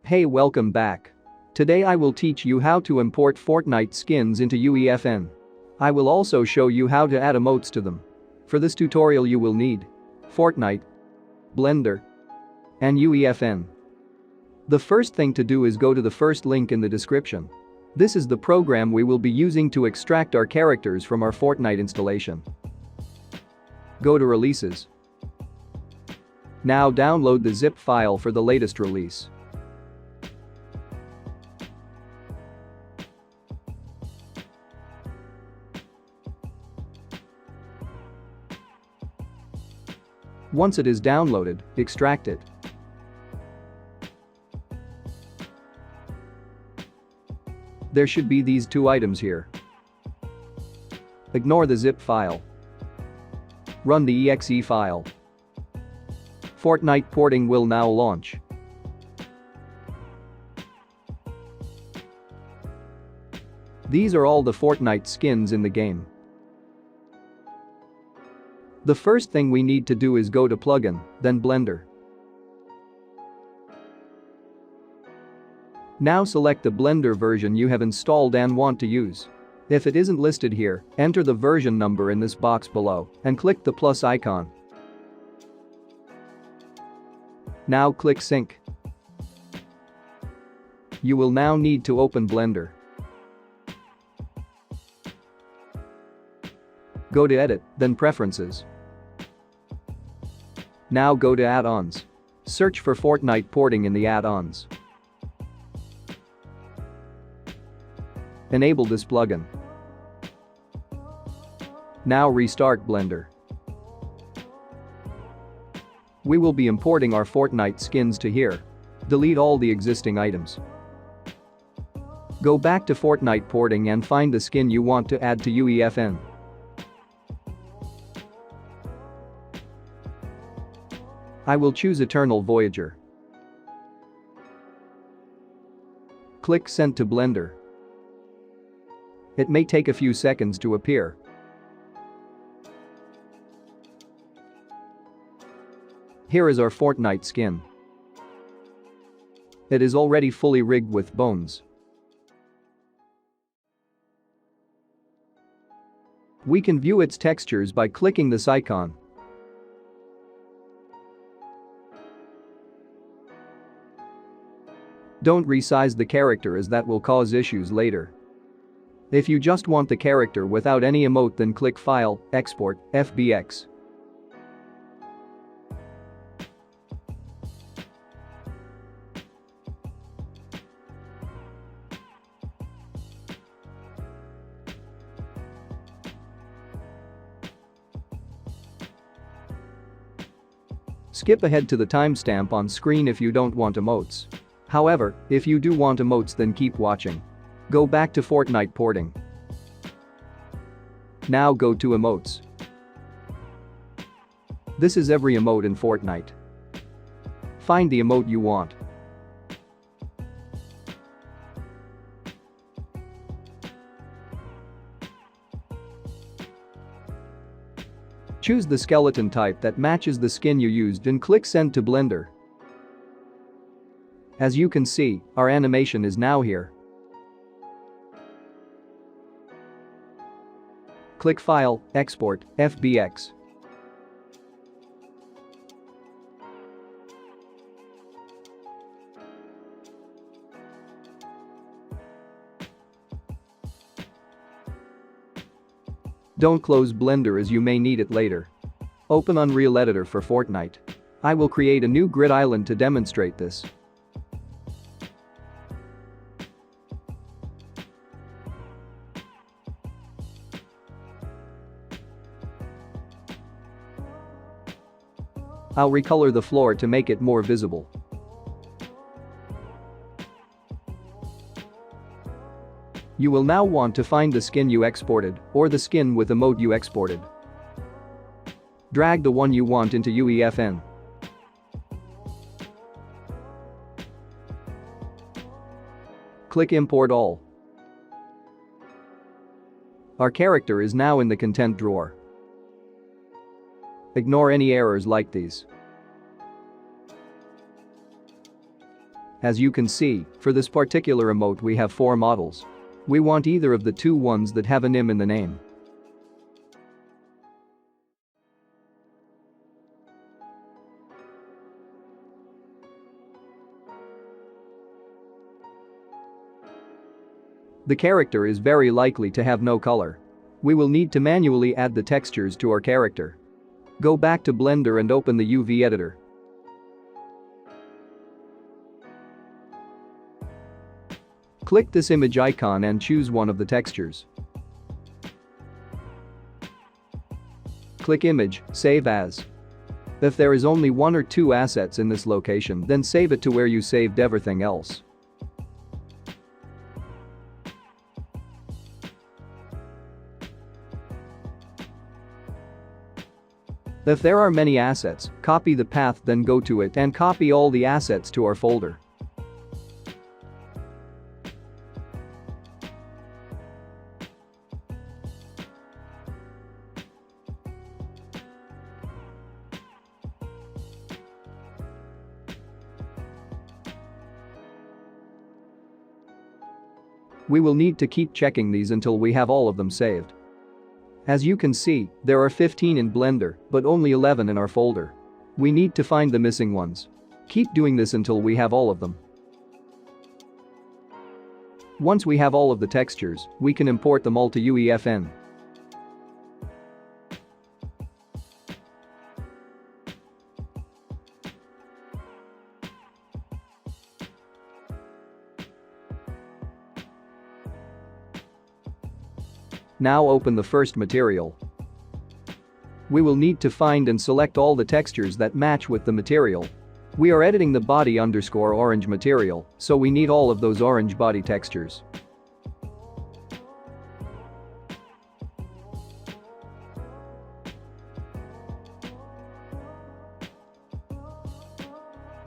Hey, welcome back. Today I will teach you how to import Fortnite skins into UEFN. I will also show you how to add emotes to them. For this tutorial you will need Fortnite, Blender, and UEFN. The first thing to do is go to the first link in the description. This is the program we will be using to extract our characters from our Fortnite installation. Go to Releases. Now download the zip file for the latest release. Once it is downloaded, extract it. There should be these two items here. Ignore the zip file. Run the exe file. Fortnite porting will now launch. These are all the Fortnite skins in the game. The first thing we need to do is go to Plugin, then Blender. Now select the Blender version you have installed and want to use. If it isn't listed here, enter the version number in this box below and click the plus icon. Now click Sync. You will now need to open Blender. Go to Edit, then Preferences. Now go to Add-ons. Search for Fortnite porting in the add-ons. Enable this plugin. Now restart Blender. We will be importing our Fortnite skins to here. Delete all the existing items. Go back to Fortnite porting and find the skin you want to add to UEFN. I will choose Eternal Voyager. Click Send to Blender. It may take a few seconds to appear. Here is our Fortnite skin. It is already fully rigged with bones. We can view its textures by clicking this icon. Don't resize the character as that will cause issues later. If you just want the character without any emote, then click File, Export, FBX. Skip ahead to the timestamp on screen if you don't want emotes. However, if you do want emotes, then keep watching. Go back to Fortnite porting. Now go to Emotes. This is every emote in Fortnite. Find the emote you want. Choose the skeleton type that matches the skin you used and click Send to Blender. As you can see, our animation is now here. Click File, Export, FBX. Don't close Blender as you may need it later. Open Unreal Editor for Fortnite. I will create a new grid island to demonstrate this. I'll recolor the floor to make it more visible. You will now want to find the skin you exported or the skin with emote you exported. Drag the one you want into UEFN. Click Import All. Our character is now in the content drawer. Ignore any errors like these. As you can see, for this particular emote we have 4 models. We want either of the 2 ones that have an im in the name. The character is very likely to have no color. We will need to manually add the textures to our character. Go back to Blender and open the UV editor. Click this image icon and choose one of the textures. Click Image, Save As. If there is only 1 or 2 assets in this location, then save it to where you saved everything else. If there are many assets, copy the path, then go to it and copy all the assets to our folder. We will need to keep checking these until we have all of them saved. As you can see, there are 15 in Blender, but only 11 in our folder. We need to find the missing ones. Keep doing this until we have all of them. Once we have all of the textures, we can import them all to UEFN. Now open the first material. We will need to find and select all the textures that match with the material. We are editing the body_orange material, so we need all of those orange body textures.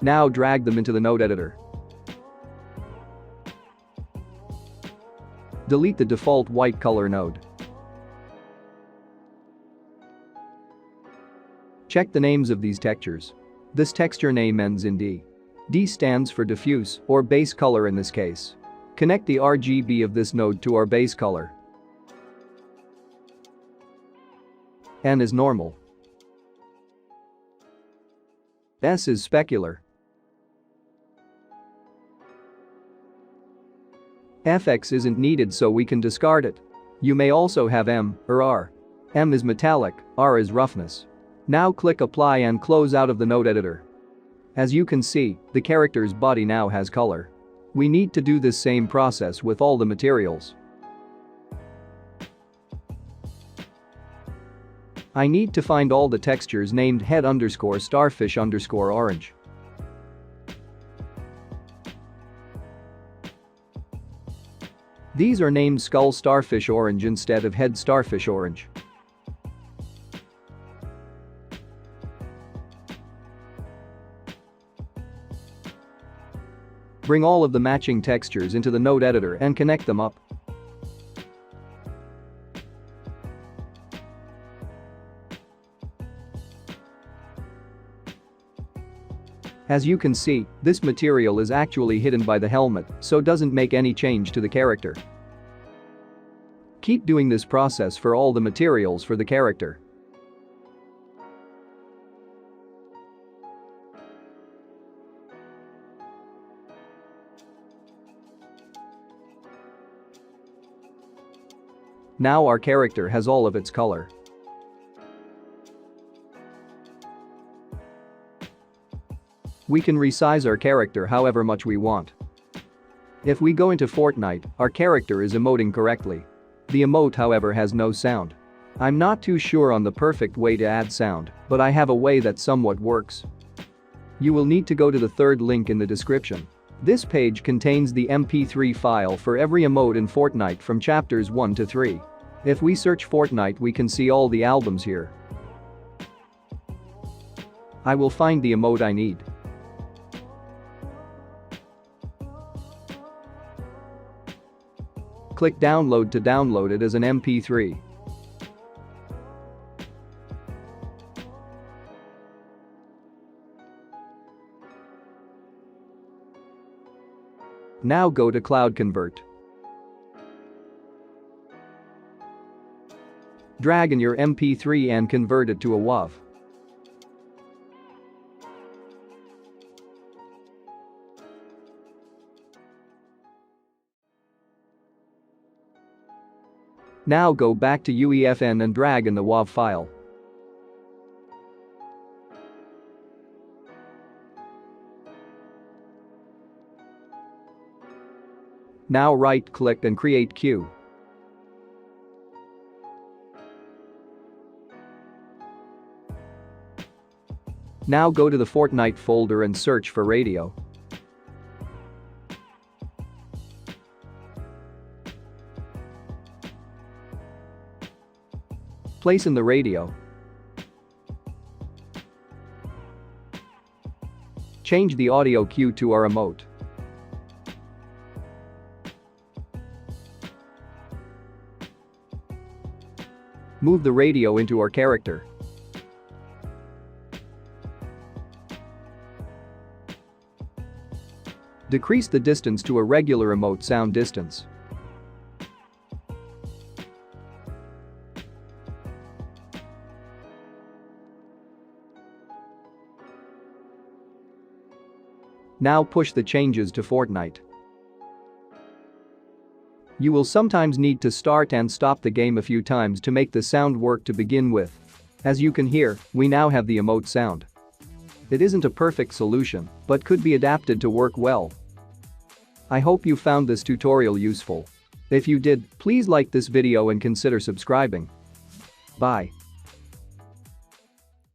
Now drag them into the node editor. Delete the default white color node. Check the names of these textures. This texture name ends in D. D stands for diffuse, or base color in this case. Connect the RGB of this node to our base color. N is normal. S is specular. FX isn't needed, so we can discard it. You may also have M or R. M is metallic, R is roughness. Now click Apply and close out of the node editor. As you can see, the character's body now has color. We need to do this same process with all the materials. I need to find all the textures named head_starfish_orange. These are named skull starfish orange instead of head starfish orange. Bring all of the matching textures into the node editor and connect them up. As you can see, this material is actually hidden by the helmet, so doesn't make any change to the character. Keep doing this process for all the materials for the character. Now our character has all of its color. We can resize our character however much we want. If we go into Fortnite, our character is emoting correctly. The emote, however, has no sound. I'm not too sure on the perfect way to add sound, but I have a way that somewhat works. You will need to go to the third link in the description. This page contains the MP3 file for every emote in Fortnite from chapters 1 to 3. If we search Fortnite, we can see all the albums here. I will find the emote I need. Click Download to download it as an MP3. Now go to Cloud Convert. Drag in your MP3 and convert it to a WAV. Now go back to UEFN and drag in the WAV file. Now right-click and create queue. Now go to the Fortnite folder and search for radio. Place in the radio. Change the audio cue to our emote. Move the radio into our character. Decrease the distance to a regular emote sound distance. Now push the changes to Fortnite. You will sometimes need to start and stop the game a few times to make the sound work to begin with. As you can hear, we now have the emote sound. It isn't a perfect solution, but could be adapted to work well. I hope you found this tutorial useful. If you did, please like this video and consider subscribing. Bye.